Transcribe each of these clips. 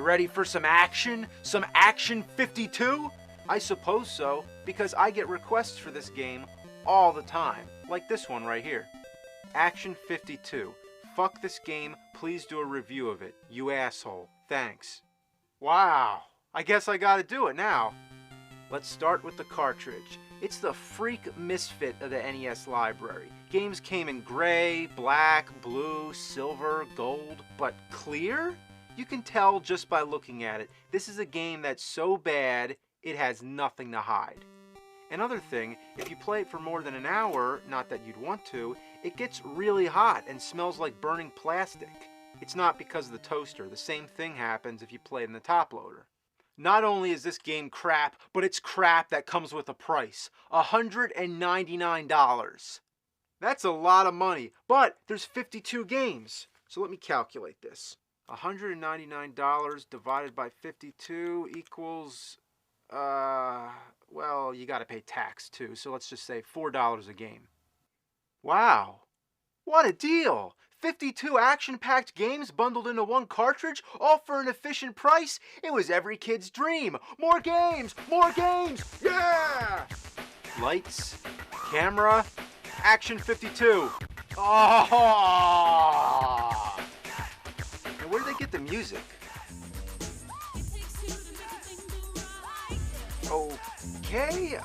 ready for some action? Some Action 52? I suppose so, because I get requests for this game all the time, like this one right here. Action 52. Fuck this game, please do a review of it. You asshole. Thanks. Wow, I guess I gotta do it now. Let's start with the cartridge. It's the freak misfit of the NES library. Games came in gray, black, blue, silver, gold, but clear? You can tell just by looking at it. This is a game that's so bad, it has nothing to hide. Another thing, if you play it for more than an hour, not that you'd want to, it gets really hot and smells like burning plastic. It's not because of the toaster. The same thing happens if you play it in the top loader. Not only is this game crap, but it's crap that comes with a price. $199. That's a lot of money, but there's 52 games. So let me calculate this. $199 divided by 52 equals, well, you gotta pay tax too, so let's just say $4 a game. Wow, what a deal! 52 action-packed games bundled into one cartridge, all for an efficient price. It was every kid's dream. More games! More games! Yeah! Lights, camera, Action 52. Oh! Now, where did they get the music? Okay,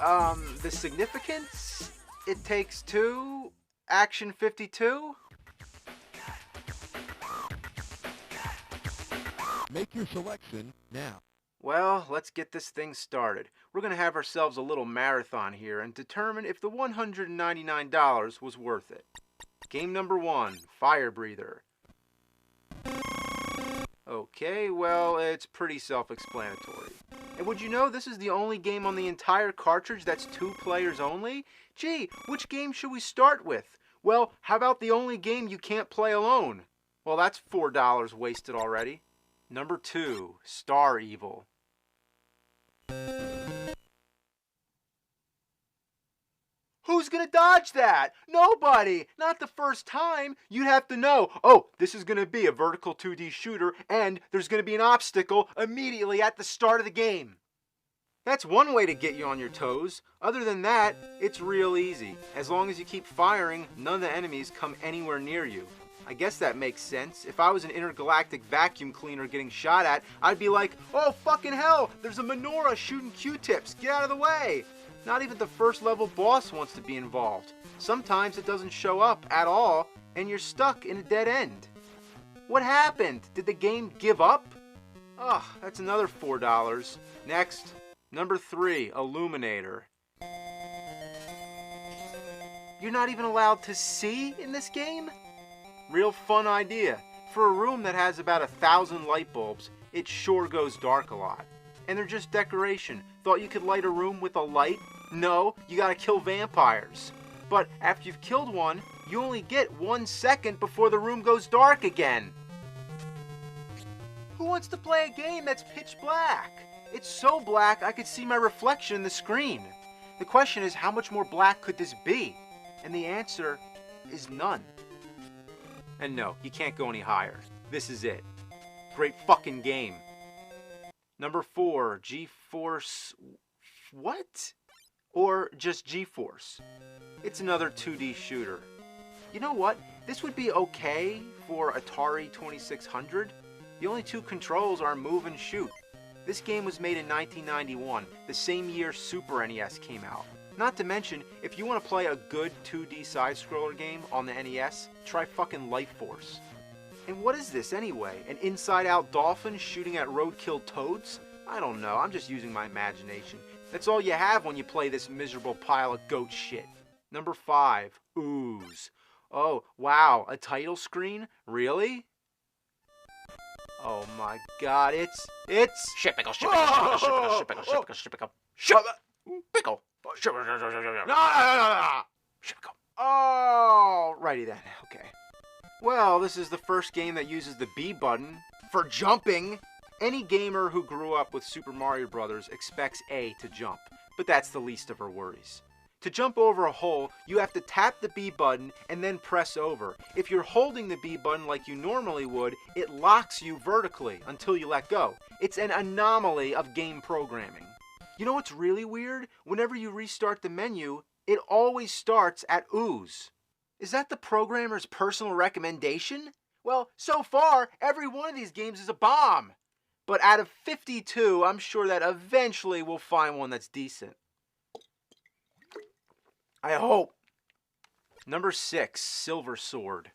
the significance? It Takes Two, Action 52? Make your selection now. Well, let's get this thing started. We're going to have ourselves a little marathon here and determine if the $199 was worth it. Game number 1, Fire Breather. Okay, well, it's pretty self-explanatory. And would you know this is the only game on the entire cartridge that's 2 players only? Gee, which game should we start with? Well, how about the only game you can't play alone? Well, that's $4 wasted already. Number 2, Star Evil. Who's gonna dodge that? Nobody! Not the first time. You'd have to know, oh, this is gonna be a vertical 2D shooter and there's gonna be an obstacle immediately at the start of the game. That's one way to get you on your toes. Other than that, it's real easy. As long as you keep firing, none of the enemies come anywhere near you. I guess that makes sense. If I was an intergalactic vacuum cleaner getting shot at, I'd be like, oh fucking hell, there's a menorah shooting Q-tips, get out of the way. Not even the first level boss wants to be involved. Sometimes it doesn't show up at all, and you're stuck in a dead end. What happened? Did the game give up? Ugh, that's another $4. Next, number 3, Illuminator. You're not even allowed to see in this game? Real fun idea. For a room that has about 1,000 light bulbs, it sure goes dark a lot. And they're just decoration. Thought you could light a room with a light? No, you gotta kill vampires. But after you've killed one, you only get 1 second before the room goes dark again. Who wants to play a game that's pitch black? It's so black I could see my reflection in the screen. The question is, how much more black could this be? And the answer is none. And no, you can't go any higher. This is it. Great fucking game. Number 4, G-Force... What? Or just G-Force. It's another 2D shooter. You know what? This would be okay for Atari 2600. The only 2 controls are move and shoot. This game was made in 1991, the same year Super NES came out. Not to mention, if you want to play a good 2D side-scroller game on the NES, try fucking Life Force. And what is this anyway? An inside-out dolphin shooting at roadkill toads? I don't know, I'm just using my imagination. That's all you have when you play this miserable pile of goat shit. Number 5, Ooze. Oh, wow, a title screen? Really? Oh my god, it's... Shipickle, shipickle, shipickle, shipickle, shipickle, shipickle, shipickle, shipickle. Oh, righty then, okay. Well, this is the first game that uses the B button for jumping. Any gamer who grew up with Super Mario Bros. Expects A to jump, but that's the least of her worries. To jump over a hole, you have to tap the B button and then press over. If you're holding the B button like you normally would, it locks you vertically until you let go. It's an anomaly of game programming. You know what's really weird? Whenever you restart the menu, it always starts at ooze. Is that the programmer's personal recommendation? Well, so far, every one of these games is a bomb. But out of 52, I'm sure that eventually we'll find one that's decent. I hope. Number 6, Silver Sword.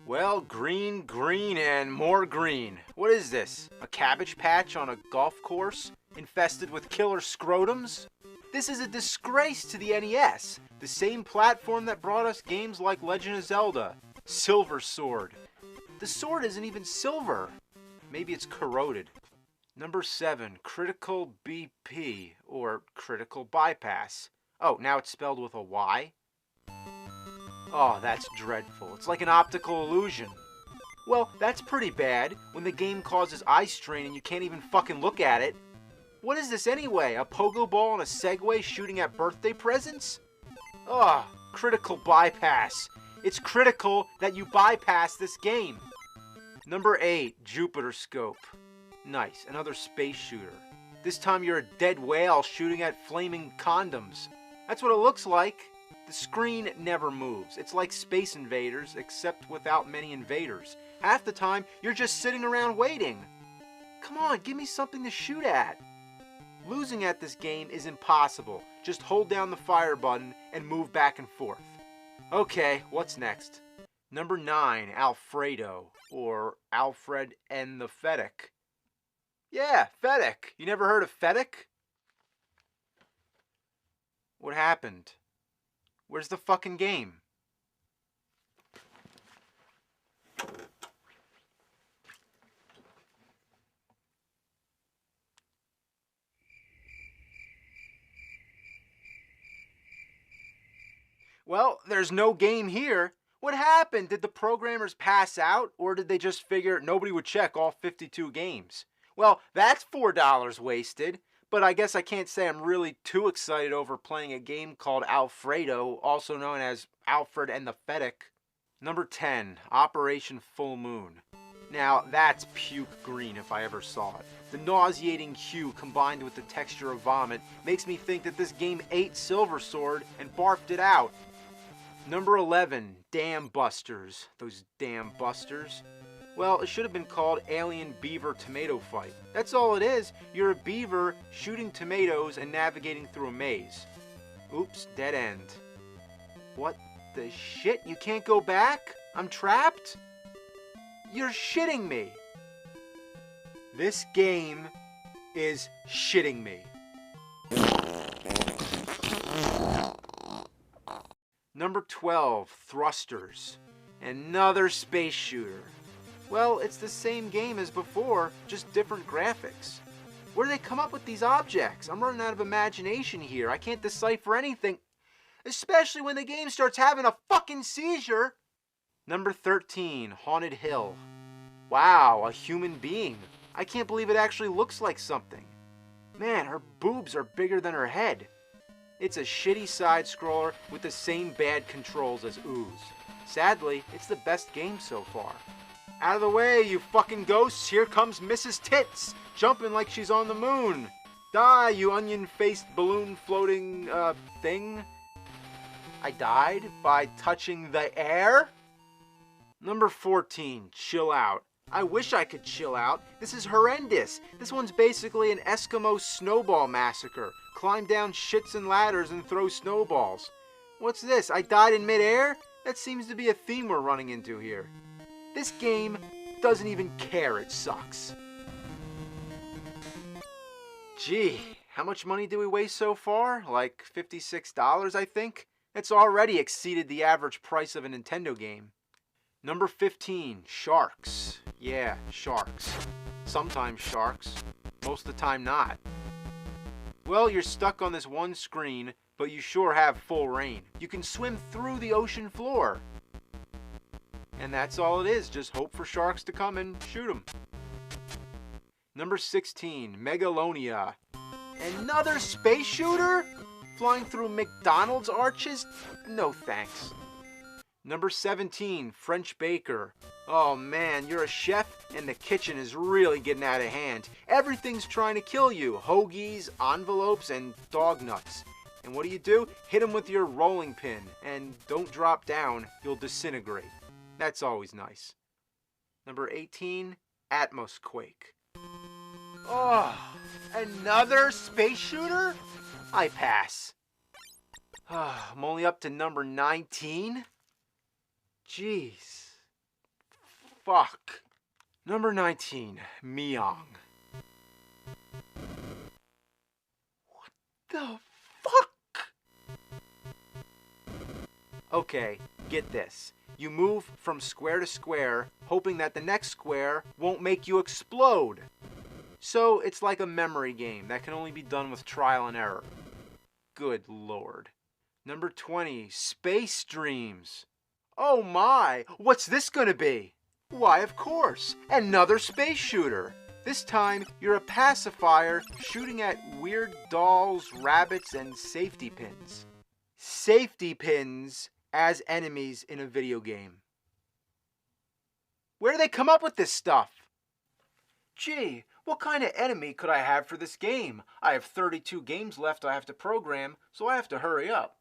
Well, green, green, and more green. What is this? A cabbage patch on a golf course infested with killer scrotums? This is a disgrace to the NES, the same platform that brought us games like Legend of Zelda. Silver Sword. The sword isn't even silver. Maybe it's corroded. Number 7, Critical BP, or Critical Bypass. Oh, now it's spelled with a Y? Oh, that's dreadful. It's like an optical illusion. Well, that's pretty bad when the game causes eye strain and you can't even fucking look at it. What is this anyway? A pogo ball and a Segway shooting at birthday presents? Ugh, Critical Bypass. It's critical that you bypass this game. Number 8, Jupiter Scope. Nice, another space shooter. This time you're a dead whale shooting at flaming condoms. That's what it looks like. The screen never moves. It's like Space Invaders, except without many invaders. Half the time, you're just sitting around waiting. Come on, give me something to shoot at. Losing at this game is impossible. Just hold down the fire button and move back and forth. Okay, what's next? Number 9, Alfredo, or Alfred and the Fennec. Yeah, Fennec. You never heard of Fennec? What happened? Where's the fucking game? Well, there's no game here. What happened? Did the programmers pass out, or did they just figure nobody would check all 52 games? Well, that's $4 wasted. But I guess I can't say I'm really too excited over playing a game called Alfredo, also known as Alfred and the Fennec. Number 10, Operation Full Moon. Now, that's puke green if I ever saw it. The nauseating hue combined with the texture of vomit makes me think that this game ate Silver Sword and barfed it out. Number 11, Dam Busters. Those damn busters. Well, it should have been called Alien Beaver Tomato Fight. That's all it is. You're a beaver shooting tomatoes and navigating through a maze. Oops, dead end. What the shit? You can't go back? I'm trapped? You're shitting me. This game is shitting me. Number 12, Thrusters. Another space shooter. Well, it's the same game as before, just different graphics. Where do they come up with these objects? I'm running out of imagination here. I can't decipher anything. Especially when the game starts having a fucking seizure. Number 13, Haunted Hill. Wow, a human being. I can't believe it actually looks like something. Man, her boobs are bigger than her head. It's a shitty side-scroller with the same bad controls as Ooze. Sadly, it's the best game so far. Out of the way, you fucking ghosts. Here comes Mrs. Tits, jumping like she's on the moon. Die, you onion-faced balloon floating, thing. I died by touching the air? Number 14, Chill Out. I wish I could chill out. This is horrendous. This one's basically an Eskimo snowball massacre. Climb down shits and ladders and throw snowballs. What's this? I died in midair? That seems to be a theme we're running into here. This game doesn't even care it sucks. Gee, how much money did we waste so far? Like $56, I think? That's already exceeded the average price of a Nintendo game. Number 15, Sharks. Yeah, sharks. Sometimes sharks. Most of the time not. Well, you're stuck on this one screen, but you sure have full reign. You can swim through the ocean floor. And that's all it is. Just hope for sharks to come and shoot them. Number 16, Megalonia. Another space shooter? Flying through McDonald's arches? No thanks. Number 17, French baker. Oh man, you're a chef and the kitchen is really getting out of hand. Everything's trying to kill you. Hoagies, envelopes, and dog nuts. And what do? Hit them with your rolling pin. And don't drop down, you'll disintegrate. That's always nice. Number 18, Atmosquake. Oh, another space shooter? I pass. I'm only up to number 19? Jeez. Fuck. Number 19, Meong. What the fuck? Okay, get this. You move from square to square, hoping that the next square won't make you explode. So it's like a memory game that can only be done with trial and error. Good lord. Number 20, Space Dreams. Oh my, what's this gonna be? Why, of course, another space shooter. This time, you're a pacifier shooting at weird dolls, rabbits, and safety pins. Safety pins as enemies in a video game. Where do they come up with this stuff? Gee, what kind of enemy could I have for this game? I have 32 games left I have to program, so I have to hurry up.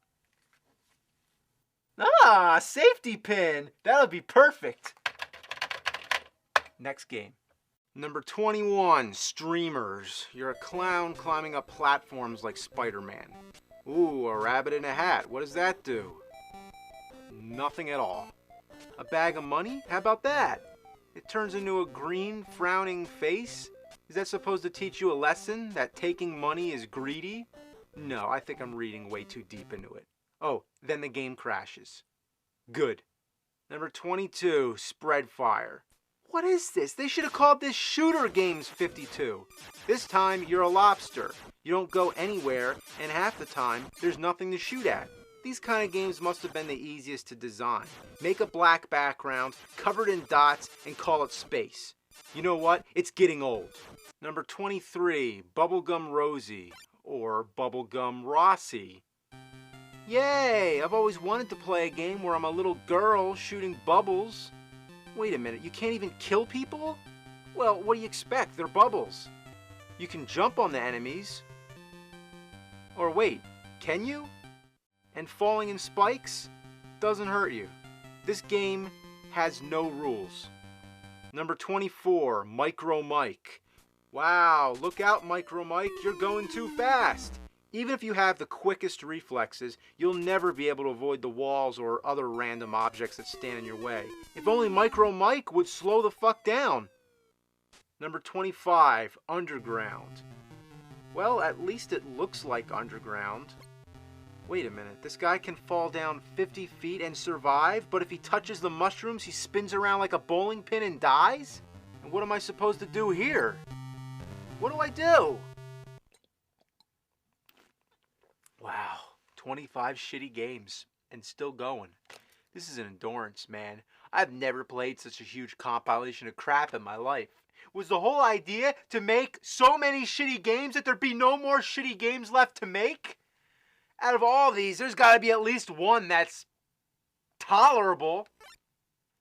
Ah, safety pin! That'll be perfect. Next game. Number 21, Streamers. You're a clown climbing up platforms like Spider-Man. Ooh, a rabbit in a hat. What does that do? Nothing at all. A bag of money? How about that? It turns into a green, frowning face? Is that supposed to teach you a lesson that taking money is greedy? No, I think I'm reading way too deep into it. Oh, then the game crashes. Good. Number 22, Spreadfire. What is this? They should have called this Shooter Games 52. This time, you're a lobster. You don't go anywhere, and half the time, there's nothing to shoot at. These kind of games must have been the easiest to design. Make a black background, covered in dots, and call it space. You know what? It's getting old. Number 23, Bubblegum Rosie, or Bubblegum Rossi. Yay! I've always wanted to play a game where I'm a little girl shooting bubbles. Wait a minute, you can't even kill people? Well, what do you expect? They're bubbles. You can jump on the enemies. Or wait, can you? And falling in spikes doesn't hurt you. This game has no rules. Number 24, Micro Mike. Wow, look out, Micro Mike, you're going too fast. Even if you have the quickest reflexes, you'll never be able to avoid the walls or other random objects that stand in your way. If only Micro Mike would slow the fuck down. Number 25, Underground. Well, at least it looks like Underground. Wait a minute, this guy can fall down 50 feet and survive, but if he touches the mushrooms, he spins around like a bowling pin and dies? And what am I supposed to do here? What do I do? Wow, 25 shitty games, and still going. This is an endurance, man. I've never played such a huge compilation of crap in my life. Was the whole idea to make so many shitty games that there'd be no more shitty games left to make? Out of all these, there's gotta be at least one that's tolerable.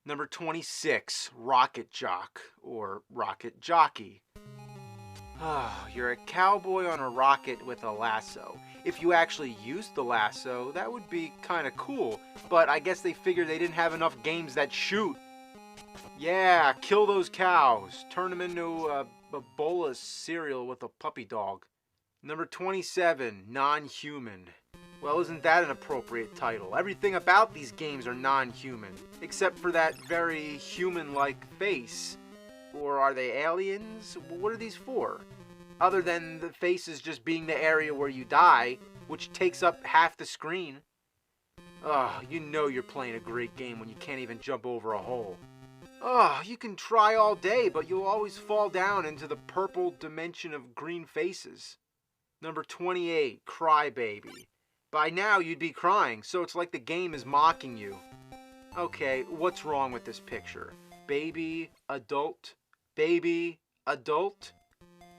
Number 26, Rocket Jock, or Rocket Jockey. Oh, you're a cowboy on a rocket with a lasso. If you actually used the lasso, that would be kind of cool, but I guess they figured they didn't have enough games that shoot. Yeah, kill those cows. Turn them into a bowl of cereal with a puppy dog. Number 27, Non-Human. Well, isn't that an appropriate title? Everything about these games are non-human, except for that very human-like face. Or are they aliens? What are these for? Other than the faces just being the area where you die, which takes up half the screen. Oh, you know you're playing a great game when you can't even jump over a hole. Oh, you can try all day, but you'll always fall down into the purple dimension of green faces. Number 28, Crybaby. By now you'd be crying, so it's like the game is mocking you. Okay, what's wrong with this picture? Baby, adult, baby, adult?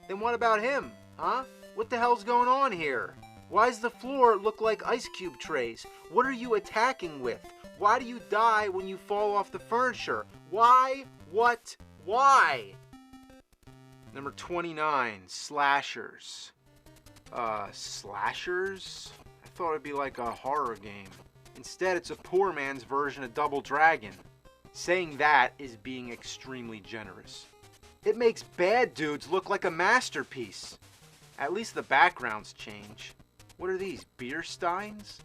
Then what about him, huh? What the hell's going on here? Why does the floor look like ice cube trays? What are you attacking with? Why do you die when you fall off the furniture? Why? What? Why? Number 29, slashers. Slashers? I thought it'd be like a horror game. Instead, it's a poor man's version of Double Dragon. Saying that is being extremely generous. It makes bad dudes look like a masterpiece. At least the backgrounds change. What are these, beer steins?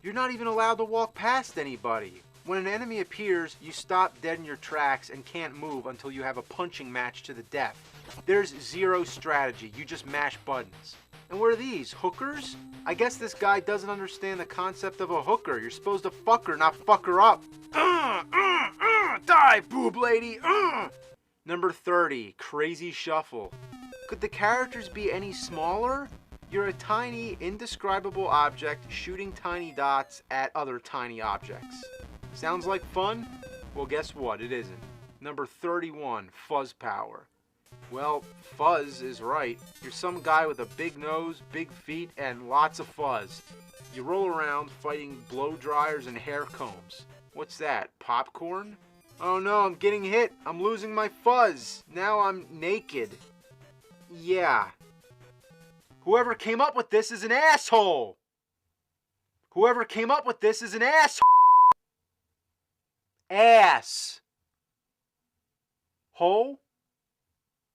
You're not even allowed to walk past anybody. When an enemy appears, you stop dead in your tracks and can't move until you have a punching match to the death. There's zero strategy, you just mash buttons. And what are these, hookers? I guess this guy doesn't understand the concept of a hooker. You're supposed to fuck her, not fuck her up. Die, boob lady! Number 30, Crazy Shuffle. Could the characters be any smaller? You're a tiny, indescribable object shooting tiny dots at other tiny objects. Sounds like fun? Well, guess what? It isn't. Number 31, Fuzz Power. Well, fuzz is right. You're some guy with a big nose, big feet, and lots of fuzz. You roll around fighting blow dryers and hair combs. What's that, popcorn? Oh no, I'm getting hit. I'm losing my fuzz. Now I'm naked. Yeah. Whoever came up with this is an asshole. Whoever came up with this is an asshole. Ass. Hole?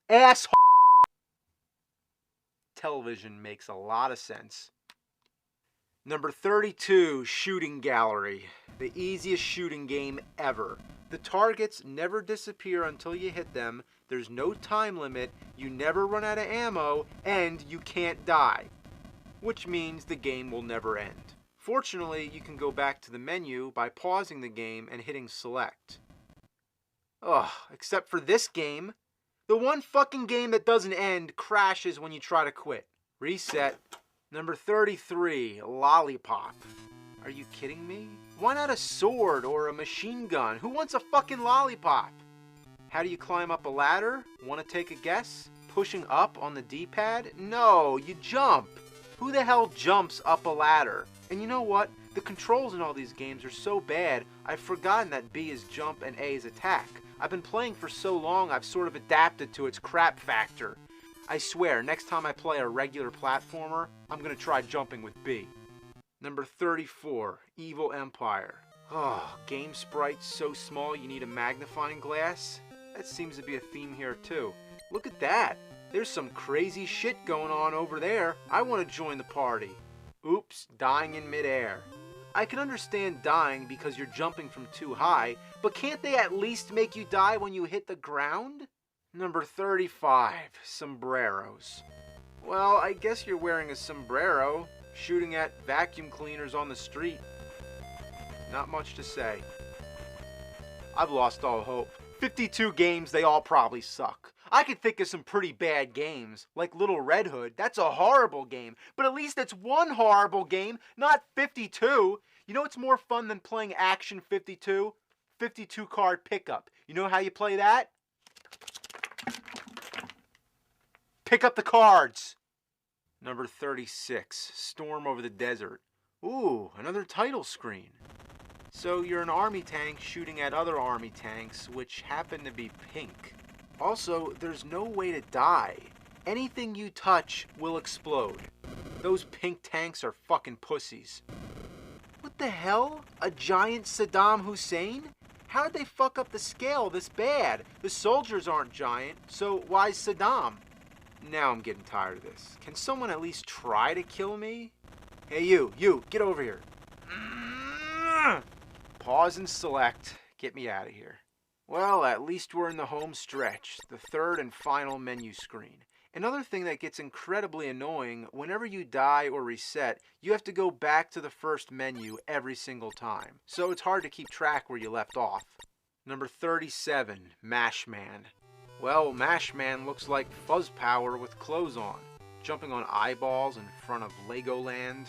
Asshole. Television makes a lot of sense. Number 32, Shooting Gallery. The easiest shooting game ever. The targets never disappear until you hit them, there's no time limit, you never run out of ammo, and you can't die. Which means the game will never end. Fortunately, you can go back to the menu by pausing the game and hitting select. Ugh, except for this game. The one fucking game that doesn't end crashes when you try to quit. Reset. Number 33, Lollipop. Are you kidding me? Why not a sword or a machine gun? Who wants a fucking lollipop? How do you climb up a ladder? Want to take a guess? Pushing up on the D-pad? No, you jump. Who the hell jumps up a ladder? And you know what? The controls in all these games are so bad, I've forgotten that B is jump and A is attack. I've been playing for so long, I've sort of adapted to its crap factor. I swear, next time I play a regular platformer, I'm gonna try jumping with B. Number 34, Evil Empire. Oh, game sprites so small you need a magnifying glass? That seems to be a theme here too. Look at that. There's some crazy shit going on over there. I want to join the party. Oops, dying in midair. I can understand dying because you're jumping from too high, but can't they at least make you die when you hit the ground? Number 35, sombreros. Well, I guess you're wearing a sombrero, shooting at vacuum cleaners on the street. Not much to say. I've lost all hope. 52 games, they all probably suck. I could think of some pretty bad games, like Little Red Hood. That's a horrible game, but at least it's one horrible game, not 52. You know what's more fun than playing Action 52? 52 card pickup. You know how you play that? Pick up the cards. Number 36, Storm Over the Desert. Ooh, another title screen. So you're an army tank shooting at other army tanks, which happen to be pink. Also, there's no way to die. Anything you touch will explode. Those pink tanks are fucking pussies. What the hell? A giant Saddam Hussein? How'd they fuck up the scale this bad? The soldiers aren't giant, so why Saddam? Now I'm getting tired of this. Can someone at least try to kill me? Hey you, get over here. Pause and select. Get me out of here. Well, at least we're in the home stretch, the third and final menu screen. Another thing that gets incredibly annoying, whenever you die or reset, you have to go back to the first menu every single time. So it's hard to keep track where you left off. Number 37, Mash Man. Well, Mash Man looks like Fuzz Power with clothes on, jumping on eyeballs in front of Legoland.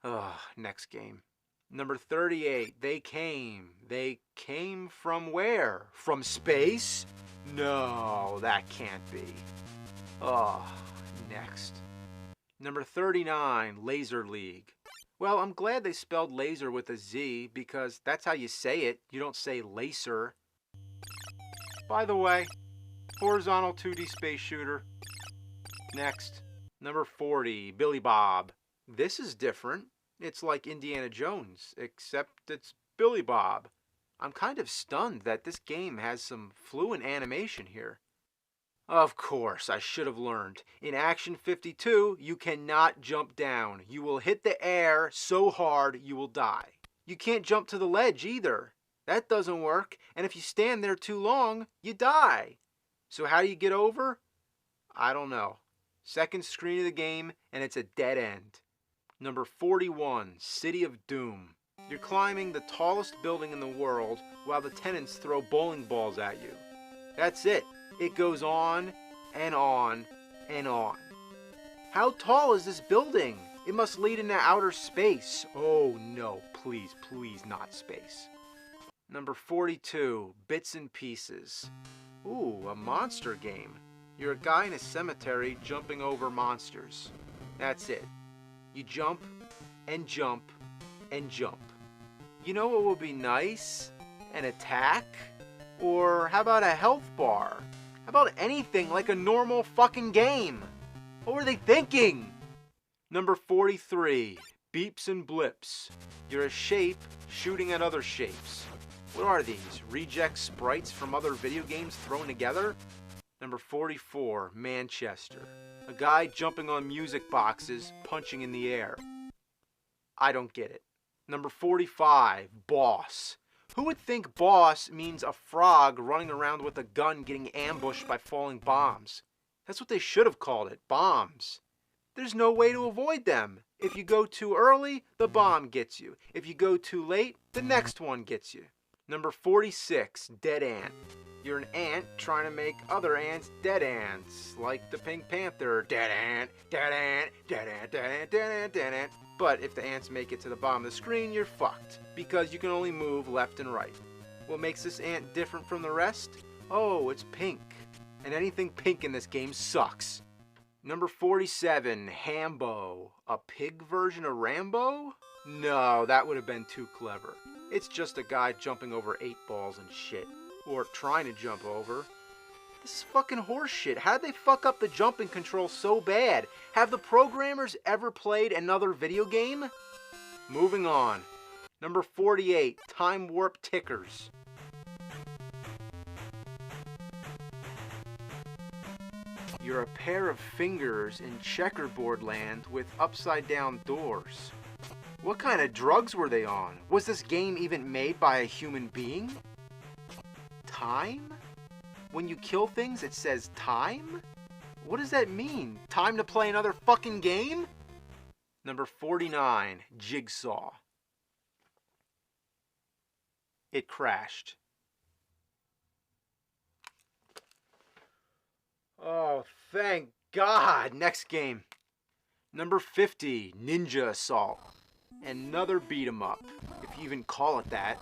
Ugh, next game. Number 38, They Came. They came from where? From space? No, that can't be. Oh, next. Number 39, Laser League. Well, I'm glad they spelled laser with a Z because that's how you say it. You don't say laser. By the way, horizontal 2D space shooter. Next, number 40, Billy Bob. This is different. It's like Indiana Jones, except it's Billy Bob. I'm kind of stunned that this game has some fluent animation here. Of course, I should have learned. In Action 52, you cannot jump down. You will hit the air so hard you will die. You can't jump to the ledge either. That doesn't work, and if you stand there too long, you die. So how do you get over? I don't know. Second screen of the game, and it's a dead end. Number 41, City of Doom. You're climbing the tallest building in the world while the tenants throw bowling balls at you. That's it. It goes on and on and on. How tall is this building? It must lead into outer space. Oh no, please, please not space. Number 42, Bits and Pieces. Ooh, a monster game. You're a guy in a cemetery jumping over monsters. That's it. You jump and jump and jump. You know what would be nice? An attack? Or how about a health bar? How about anything like a normal fucking game? What were they thinking? Number 43, Beeps and Blips. You're a shape shooting at other shapes. What are these? Reject sprites from other video games thrown together? Number 44, Manchester. A guy jumping on music boxes, punching in the air. I don't get it. Number 45, Boss. Who would think boss means a frog running around with a gun getting ambushed by falling bombs? That's what they should have called it, bombs. There's no way to avoid them. If you go too early, the bomb gets you. If you go too late, the next one gets you. Number 46, Dead Ant. You're an ant trying to make other ants dead ants, like the Pink Panther. Dead ant, dead ant, dead ant, dead ant, dead ant, dead ant. But if the ants make it to the bottom of the screen, you're fucked, because you can only move left and right. What makes this ant different from the rest? Oh, it's pink. And anything pink in this game sucks. Number 47, Hambo. A pig version of Rambo? No, that would have been too clever. It's just a guy jumping over 8 balls and shit. Or trying to jump over. This is fucking horseshit. How did they fuck up the jumping control so bad? Have the programmers ever played another video game? Moving on. Number 48, Time Warp Tickers. You're a pair of fingers in checkerboard land with upside down doors. What kind of drugs were they on? Was this game even made by a human being? Time? When you kill things, it says time? What does that mean? Time to play another fucking game? Number 49, Jigsaw. It crashed. Oh, thank God. Next game. Number 50, Ninja Assault. Another beat 'em up, if you even call it that.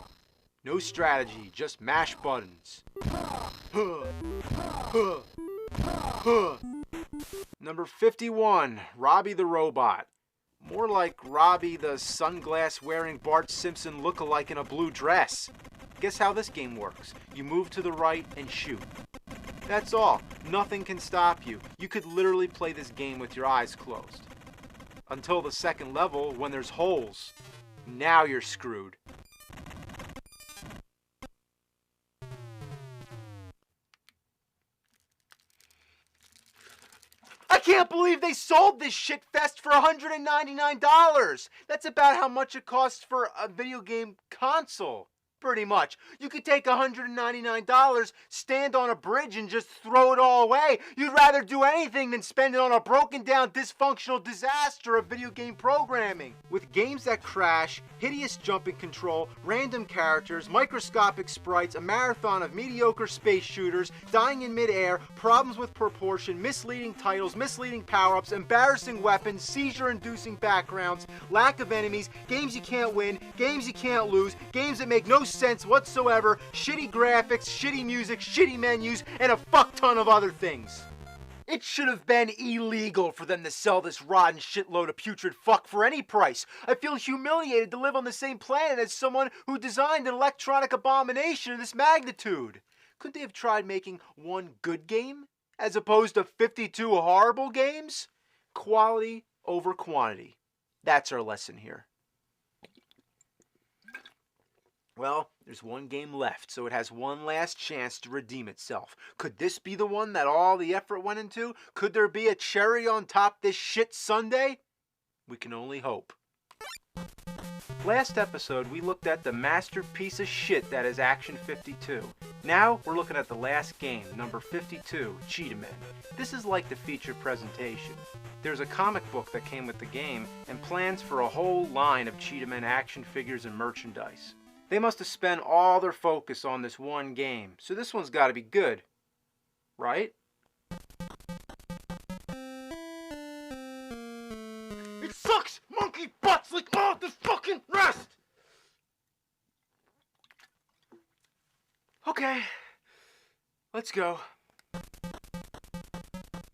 No strategy, just mash buttons. Number 51, Robbie the Robot. More like Robbie the sunglass-wearing Bart Simpson look-alike in a blue dress. Guess how this game works. You move to the right and shoot. That's all. Nothing can stop you. You could literally play this game with your eyes closed. Until the second level, when there's holes. Now you're screwed. I can't believe they sold this shit fest for $199. That's about how much it costs for a video game console. Pretty much. You could take $199, stand on a bridge, and just throw it all away. You'd rather do anything than spend it on a broken down, dysfunctional disaster of video game programming. With games that crash, hideous jumping control, random characters, microscopic sprites, a marathon of mediocre space shooters, dying in midair, problems with proportion, misleading titles, misleading power-ups, embarrassing weapons, seizure-inducing backgrounds, lack of enemies, games you can't win, games you can't lose, games that make no sense whatsoever, shitty graphics, shitty music, shitty menus, and a fuck ton of other things. It should have been illegal for them to sell this rotten shitload of putrid fuck for any price. I feel humiliated to live on the same planet as someone who designed an electronic abomination of this magnitude. Couldn't they have tried making one good game as opposed to 52 horrible games? Quality over quantity. That's our lesson here. Well, there's one game left, so it has one last chance to redeem itself. Could this be the one that all the effort went into? Could there be a cherry on top this shit sundae? We can only hope. Last episode, we looked at the masterpiece of shit that is Action 52. Now, we're looking at the last game, number 52, Cheetahman. This is like the feature presentation. There's a comic book that came with the game, and plans for a whole line of Cheetahman action figures and merchandise. They must have spent all their focus on this one game, so this one's got to be good, right? It sucks, monkey butts, like all the fucking rest! Okay, let's go.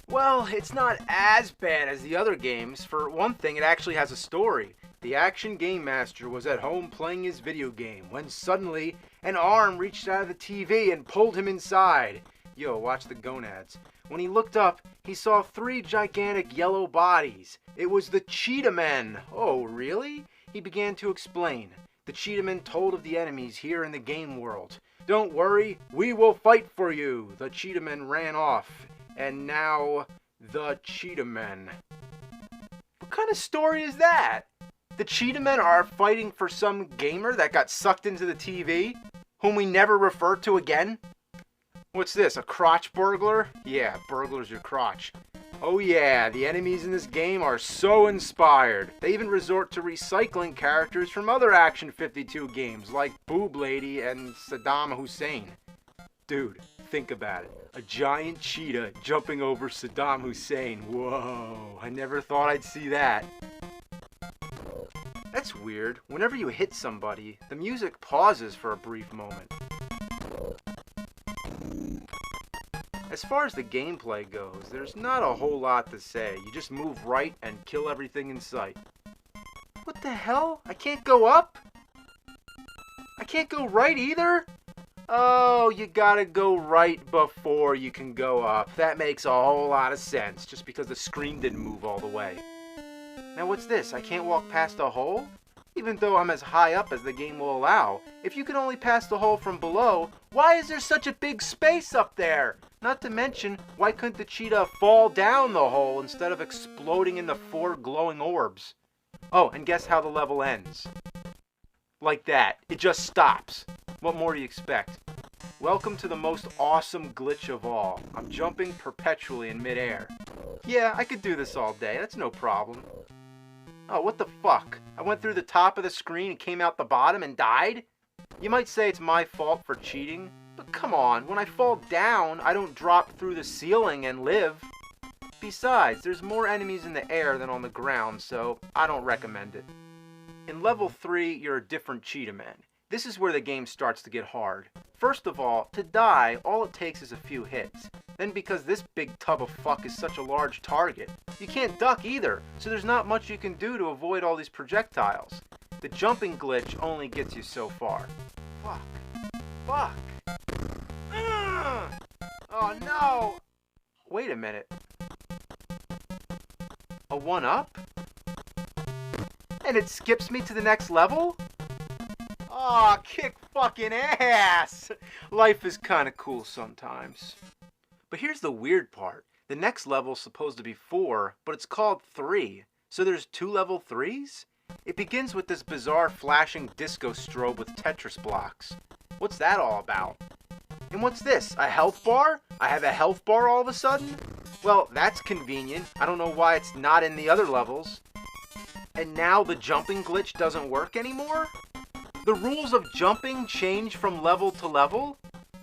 Well, it's not as bad as the other games. For one thing, it actually has a story. The Action Game Master was at home playing his video game when suddenly an arm reached out of the TV and pulled him inside. Yo, watch the gonads. When he looked up, he saw 3 gigantic yellow bodies. It was the Cheetahman. Oh, really? He began to explain. The Cheetahman told of the enemies here in the game world. Don't worry, we will fight for you. The Cheetahman ran off. And now, the Cheetahman. What kind of story is that? The Cheetahman are fighting for some gamer that got sucked into the TV, whom we never refer to again? What's this, a crotch burglar? Yeah, burglar's your crotch. Oh yeah, the enemies in this game are so inspired. They even resort to recycling characters from other Action 52 games, like Boob Lady and Saddam Hussein. Dude, think about it. A giant cheetah jumping over Saddam Hussein. Whoa, I never thought I'd see that. That's weird. Whenever you hit somebody, the music pauses for a brief moment. As far as the gameplay goes, there's not a whole lot to say. You just move right and kill everything in sight. What the hell? I can't go up? I can't go right either? Oh, you gotta go right before you can go up. That makes a whole lot of sense, just because the screen didn't move all the way. Now what's this? I can't walk past a hole? Even though I'm as high up as the game will allow, if you can only pass the hole from below, why is there such a big space up there? Not to mention, why couldn't the cheetah fall down the hole instead of exploding into 4 glowing orbs? Oh, and guess how the level ends? Like that. It just stops. What more do you expect? Welcome to the most awesome glitch of all. I'm jumping perpetually in midair. Yeah, I could do this all day. That's no problem. Oh, what the fuck? I went through the top of the screen and came out the bottom and died? You might say it's my fault for cheating, but come on, when I fall down, I don't drop through the ceiling and live. Besides, there's more enemies in the air than on the ground, so I don't recommend it. In level 3, you're a different Cheetahman. This is where the game starts to get hard. First of all, to die, all it takes is a few hits. Then because this big tub of fuck is such a large target, you can't duck either, so there's not much you can do to avoid all these projectiles. The jumping glitch only gets you so far. Fuck. Fuck. Oh no! Wait a minute. A 1-up? And it skips me to the next level? Aw, kick fucking ass! Life is kinda cool sometimes. But here's the weird part. The next level's supposed to be 4, but it's called 3. So there's 2 level 3s? It begins with this bizarre flashing disco strobe with Tetris blocks. What's that all about? And what's this? A health bar? I have a health bar all of a sudden? Well, that's convenient. I don't know why it's not in the other levels. And now the jumping glitch doesn't work anymore? The rules of jumping change from level to level?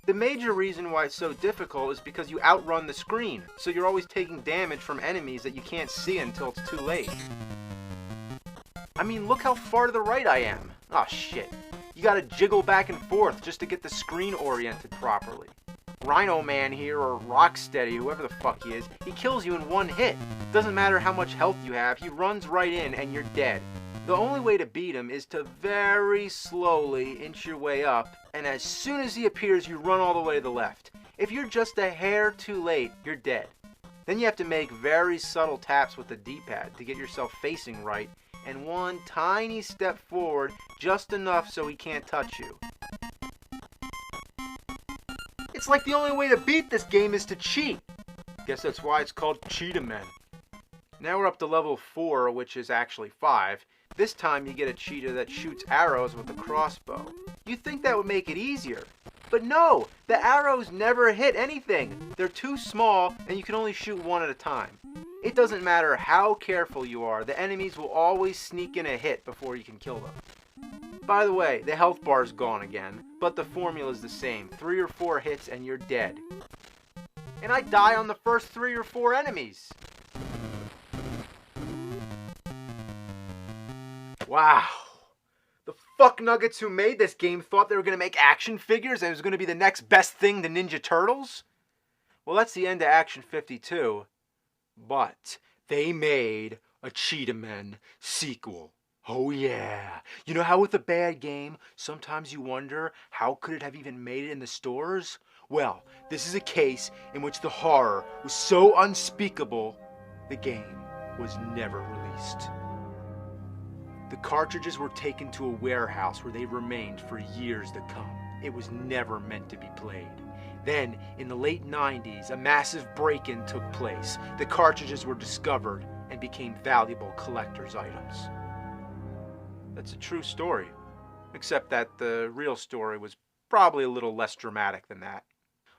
The major reason why it's so difficult is because you outrun the screen, so you're always taking damage from enemies that you can't see until it's too late. I mean, look how far to the right I am. Aw, shit. You gotta jiggle back and forth just to get the screen oriented properly. Rhino Man here, or Rocksteady, whoever the fuck he is, he kills you in one hit. Doesn't matter how much health you have, he runs right in and you're dead. The only way to beat him is to very slowly inch your way up, and as soon as he appears, you run all the way to the left. If you're just a hair too late, you're dead. Then you have to make very subtle taps with the D-pad to get yourself facing right, and one tiny step forward, just enough so he can't touch you. It's like the only way to beat this game is to cheat. Guess that's why it's called Cheetahman. Now we're up to level 4, which is actually 5. This time you get a cheetah that shoots arrows with a crossbow. You'd think that would make it easier. But no, the arrows never hit anything. They're too small and you can only shoot one at a time. It doesn't matter how careful you are, the enemies will always sneak in a hit before you can kill them. By the way, the health bar's gone again, but the formula's the same. 3 or 4 hits and you're dead. And I die on the first 3 or 4 enemies. Wow. The fuck nuggets who made this game thought they were going to make action figures and it was going to be the next best thing to Ninja Turtles? Well, that's the end of Action 52. But they made a Cheetahman sequel. Oh yeah. You know how with a bad game, sometimes you wonder how could it have even made it in the stores? Well, this is a case in which the horror was so unspeakable, the game was never released. The cartridges were taken to a warehouse where they remained for years to come. It was never meant to be played. Then, in the late 90s, a massive break-in took place. The cartridges were discovered and became valuable collector's items. That's a true story, except that the real story was probably a little less dramatic than that.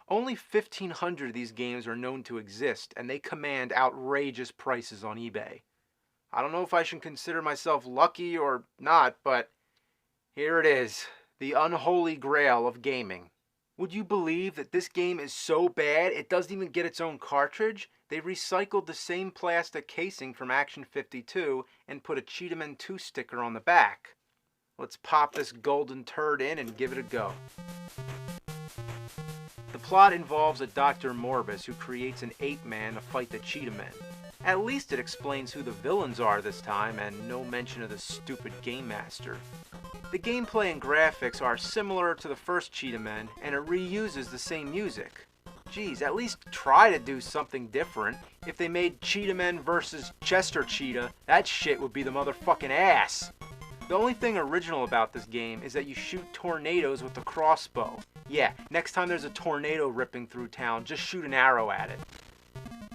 Only 1,500 of these games are known to exist, and they command outrageous prices on eBay. I don't know if I should consider myself lucky or not, but here it is, the unholy grail of gaming. Would you believe that this game is so bad it doesn't even get its own cartridge? They recycled the same plastic casing from Action 52 and put a Cheetahman 2 sticker on the back. Let's pop this golden turd in and give it a go. The plot involves a Dr. Morbus who creates an ape-man to fight the Cheetahman. At least it explains who the villains are this time, and no mention of the stupid Game Master. The gameplay and graphics are similar to the first Cheetahman, and it reuses the same music. Geez, at least try to do something different. If they made Cheetahman vs. Chester Cheetah, that shit would be the motherfucking ass. The only thing original about this game is that you shoot tornadoes with a crossbow. Yeah, next time there's a tornado ripping through town, just shoot an arrow at it.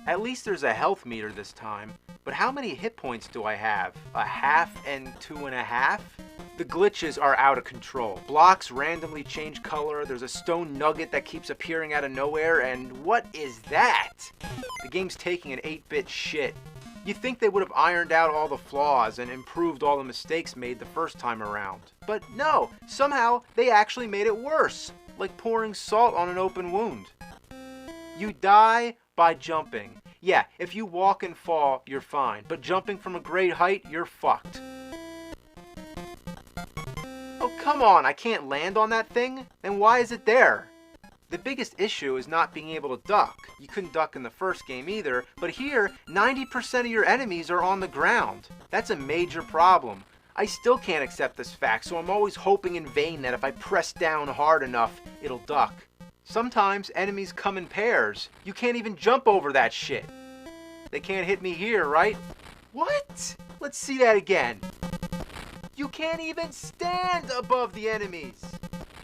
At least there's a health meter this time, but how many hit points do I have? A half and 2.5? The glitches are out of control. Blocks randomly change color, there's a stone nugget that keeps appearing out of nowhere, and what is that? The game's taking an 8-bit shit. You'd think they would have ironed out all the flaws and improved all the mistakes made the first time around. But no, somehow they actually made it worse, like pouring salt on an open wound. You die by jumping. Yeah, if you walk and fall, you're fine, but jumping from a great height, you're fucked. Oh, come on, I can't land on that thing? Then why is it there? The biggest issue is not being able to duck. You couldn't duck in the first game either, but here, 90% of your enemies are on the ground. That's a major problem. I still can't accept this fact, so I'm always hoping in vain that if I press down hard enough, it'll duck. Sometimes enemies come in pairs. You can't even jump over that shit. They can't hit me here, right? What? Let's see that again. You can't even stand above the enemies.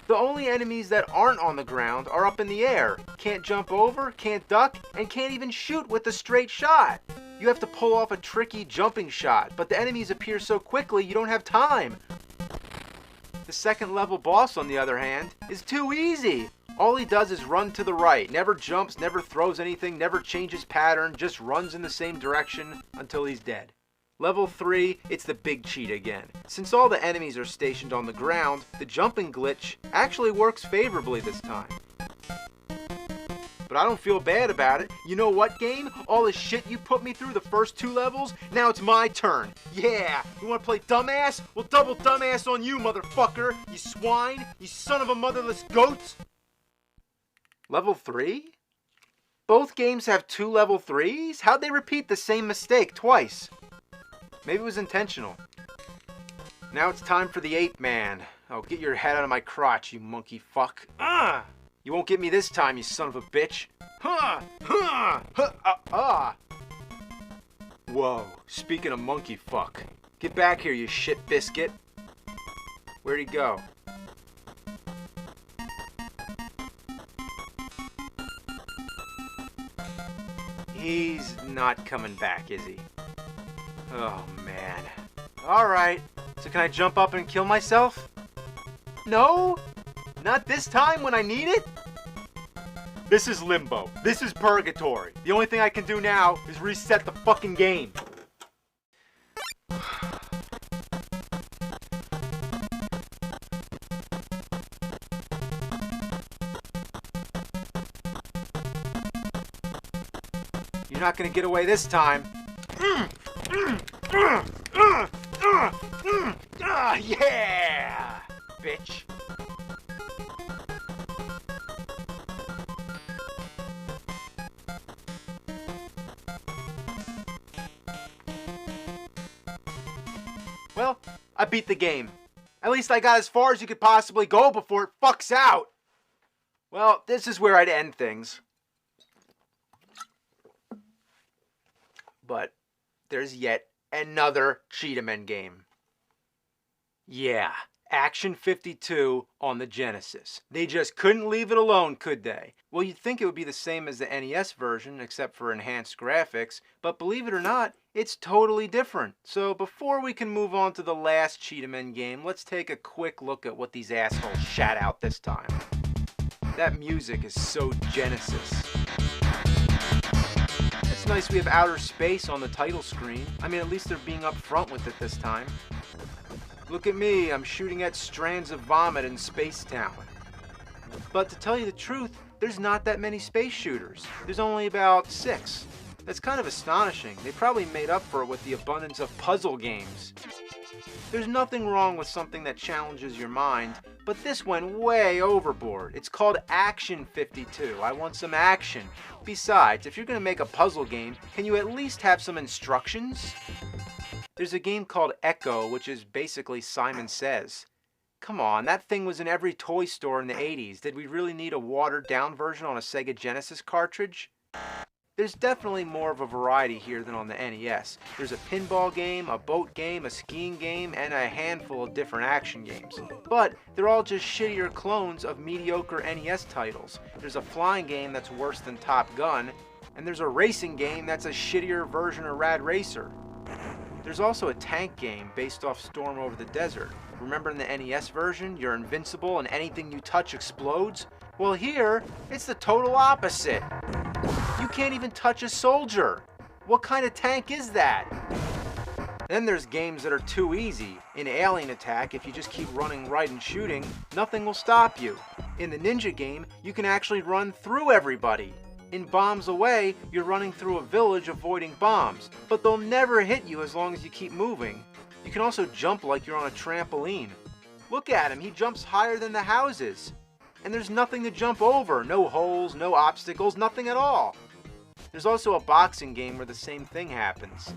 The only enemies that aren't on the ground are up in the air. Can't jump over, can't duck, and can't even shoot with a straight shot. You have to pull off a tricky jumping shot, but the enemies appear so quickly you don't have time. The second level boss, on the other hand, is too easy. All he does is run to the right, never jumps, never throws anything, never changes pattern, just runs in the same direction until he's dead. Level 3, it's the big cheat again. Since all the enemies are stationed on the ground, the jumping glitch actually works favorably this time. But I don't feel bad about it. You know what, game? All the shit you put me through the first 2 levels, now it's my turn. Yeah, you wanna play dumbass? Well, double dumbass on you, motherfucker! You swine! You son of a motherless goat! Level 3? Both games have 2 level 3s? How'd they repeat the same mistake twice? Maybe it was intentional. Now it's time for the ape man. Oh, get your head out of my crotch, you monkey fuck. You won't get me this time, you son of a bitch. Whoa, speaking of monkey fuck. Get back here, you shit biscuit. Where'd he go? He's not coming back, is he? Oh, man. Alright, so can I jump up and kill myself? No? Not this time when I need it? This is limbo. This is purgatory. The only thing I can do now is reset the fucking game. You're not gonna get away this time. Yeah, bitch. Well, I beat the game. At least I got as far as you could possibly go before it fucks out. Well, this is where I'd end things. But there's yet another Cheetahman game. Yeah, Action 52 on the Genesis. They just couldn't leave it alone, could they? Well, you'd think it would be the same as the NES version, except for enhanced graphics, but believe it or not, it's totally different. So before we can move on to the last Cheetahman game, let's take a quick look at what these assholes shat out this time. That music is so Genesis. It's nice we have outer space on the title screen. I mean, at least they're being upfront with it this time. Look at me, I'm shooting at strands of vomit in Space Town. But to tell you the truth, there's not that many space shooters. There's only about 6. That's kind of astonishing. They probably made up for it with the abundance of puzzle games. There's nothing wrong with something that challenges your mind, but this went way overboard. It's called Action 52. I want some action. Besides, if you're going to make a puzzle game, can you at least have some instructions? There's a game called Echo, which is basically Simon Says. Come on, that thing was in every toy store in the 80s. Did we really need a watered-down version on a Sega Genesis cartridge? There's definitely more of a variety here than on the NES. There's a pinball game, a boat game, a skiing game, and a handful of different action games. But they're all just shittier clones of mediocre NES titles. There's a flying game that's worse than Top Gun, and there's a racing game that's a shittier version of Rad Racer. There's also a tank game based off Storm Over the Desert. Remember in the NES version, you're invincible and anything you touch explodes? Well here, it's the total opposite. You can't even touch a soldier. What kind of tank is that? Then there's games that are too easy. In Alien Attack, if you just keep running right and shooting, nothing will stop you. In the ninja game, you can actually run through everybody. In Bombs Away, you're running through a village avoiding bombs, but they'll never hit you as long as you keep moving. You can also jump like you're on a trampoline. Look at him, he jumps higher than the houses. And there's nothing to jump over, no holes, no obstacles, nothing at all. There's also a boxing game where the same thing happens.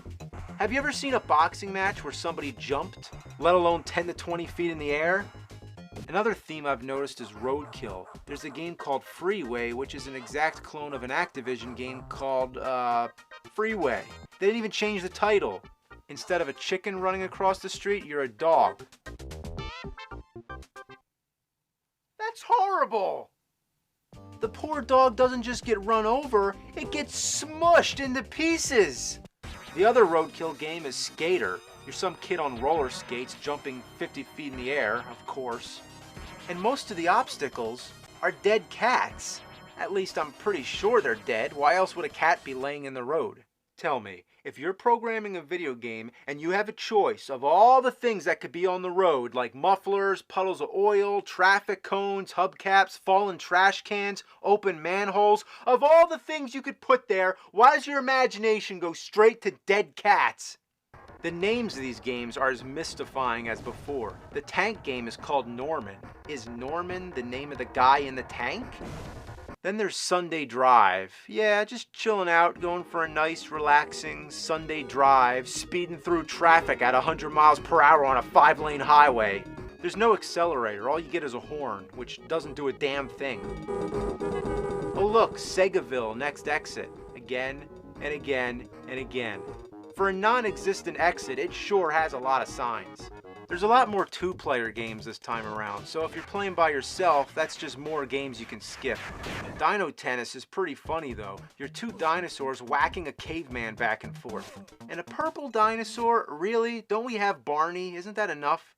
Have you ever seen a boxing match where somebody jumped, let alone 10 to 20 feet in the air? Another theme I've noticed is roadkill. There's a game called Freeway, which is an exact clone of an Activision game called, Freeway. They didn't even change the title. Instead of a chicken running across the street, you're a dog. That's horrible! The poor dog doesn't just get run over, it gets smushed into pieces! The other roadkill game is Skater. You're some kid on roller skates jumping 50 feet in the air, of course. And most of the obstacles are dead cats. At least I'm pretty sure they're dead. Why else would a cat be laying in the road? Tell me, if you're programming a video game and you have a choice of all the things that could be on the road, like mufflers, puddles of oil, traffic cones, hubcaps, fallen trash cans, open manholes, of all the things you could put there, why does your imagination go straight to dead cats? The names of these games are as mystifying as before. The tank game is called Norman. Is Norman the name of the guy in the tank? Then there's Sunday Drive. Yeah, just chilling out, going for a nice, relaxing Sunday drive, speeding through traffic at 100 miles per hour on a 5-lane highway. There's no accelerator, all you get is a horn, which doesn't do a damn thing. Oh look, Segaville, next exit. Again, and again, and again. For a non-existent exit, it sure has a lot of signs. There's a lot more 2-player games this time around, so if you're playing by yourself, that's just more games you can skip. Dino Tennis is pretty funny though. You're 2 dinosaurs whacking a caveman back and forth. And a purple dinosaur? Really? Don't we have Barney? Isn't that enough?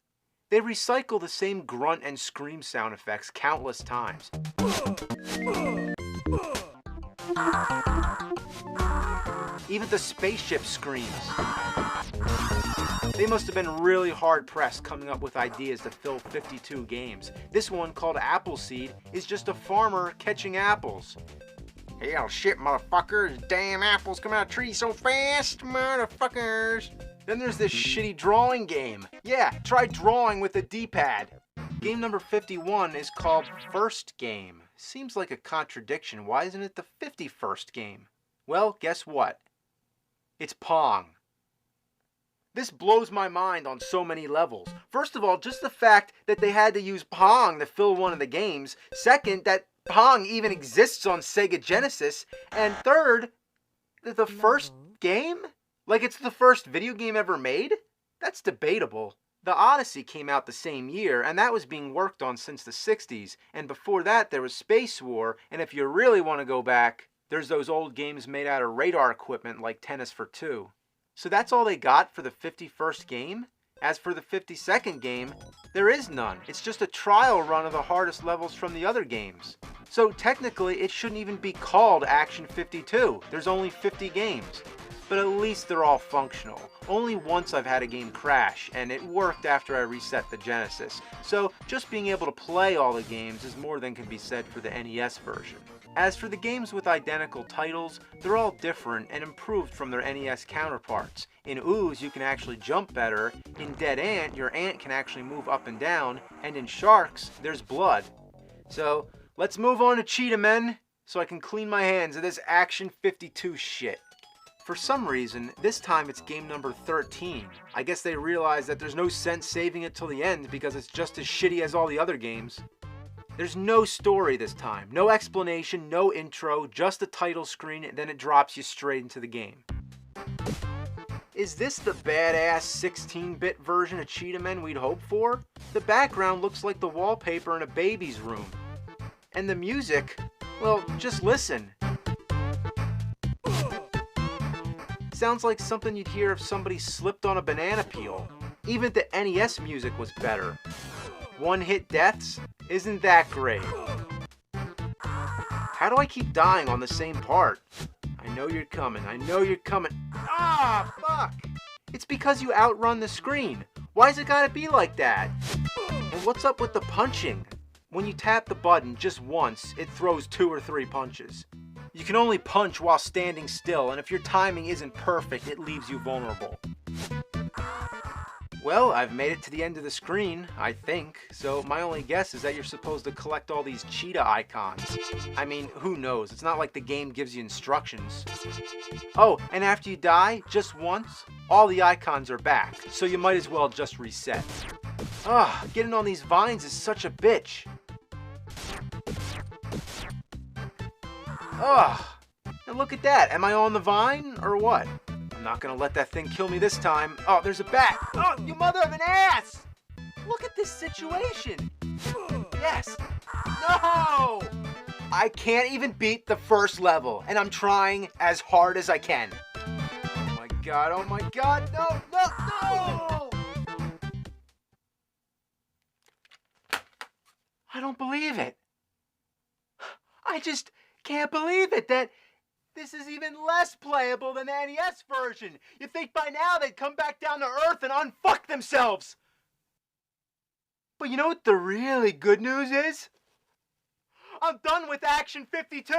They recycle the same grunt and scream sound effects countless times. Even the spaceship screams. They must have been really hard-pressed coming up with ideas to fill 52 games. This one, called Appleseed, is just a farmer catching apples. Hell shit, motherfuckers. Damn apples come out of trees so fast, motherfuckers. Then there's this shitty drawing game. Yeah, try drawing with a D-pad. Game number 51 is called First Game. Seems like a contradiction. Why isn't it the 51st game? Well, guess what? It's Pong. This blows my mind on so many levels. First of all, just the fact that they had to use Pong to fill one of the games. Second, that Pong even exists on Sega Genesis. And third, the first game? Like it's the first video game ever made? That's debatable. The Odyssey came out the same year, and that was being worked on since the 60s. And before that, there was Space War. And if you really want to go back, there's those old games made out of radar equipment like Tennis for Two. So that's all they got for the 51st game? As for the 52nd game, there is none. It's just a trial run of the hardest levels from the other games. So technically, it shouldn't even be called Action 52. There's only 50 games. But at least they're all functional. Only once I've had a game crash, and it worked after I reset the Genesis. So just being able to play all the games is more than can be said for the NES version. As for the games with identical titles, they're all different and improved from their NES counterparts. In Ooze, you can actually jump better. In Dead Ant, your ant can actually move up and down. And in Sharks, there's blood. So, let's move on to Cheetahman, so I can clean my hands of this Action 52 shit. For some reason, this time it's game number 13. I guess they realized that there's no sense saving it till the end because it's just as shitty as all the other games. There's no story this time, no explanation, no intro, just a title screen, and then it drops you straight into the game. Is this the badass 16-bit version of Cheetahman we'd hoped for? The background looks like the wallpaper in a baby's room. And the music, well, just listen. Sounds like something you'd hear if somebody slipped on a banana peel. Even the NES music was better. One-hit deaths? Isn't that great? How do I keep dying on the same part? I know you're coming. I know you're coming. Ah, fuck! It's because you outrun the screen. Why's it gotta be like that? And what's up with the punching? When you tap the button just once, it throws 2 or 3 punches. You can only punch while standing still, and if your timing isn't perfect, it leaves you vulnerable. Well, I've made it to the end of the screen, I think, so my only guess is that you're supposed to collect all these cheetah icons. I mean, who knows? It's not like the game gives you instructions. Oh, and after you die, just once, all the icons are back, so you might as well just reset. Ugh, getting on these vines is such a bitch. Ugh, and look at that. Am I on the vine, or what? I'm not gonna let that thing kill me this time. Oh, there's a bat. Oh, you mother of an ass! Look at this situation. Yes. No! I can't even beat the first level, and I'm trying as hard as I can. Oh my god, oh my god, no, no, no! I don't believe it. I just can't believe it that this is even less playable than the NES version. You'd think by now they'd come back down to Earth and unfuck themselves. But you know what the really good news is? I'm done with Action 52.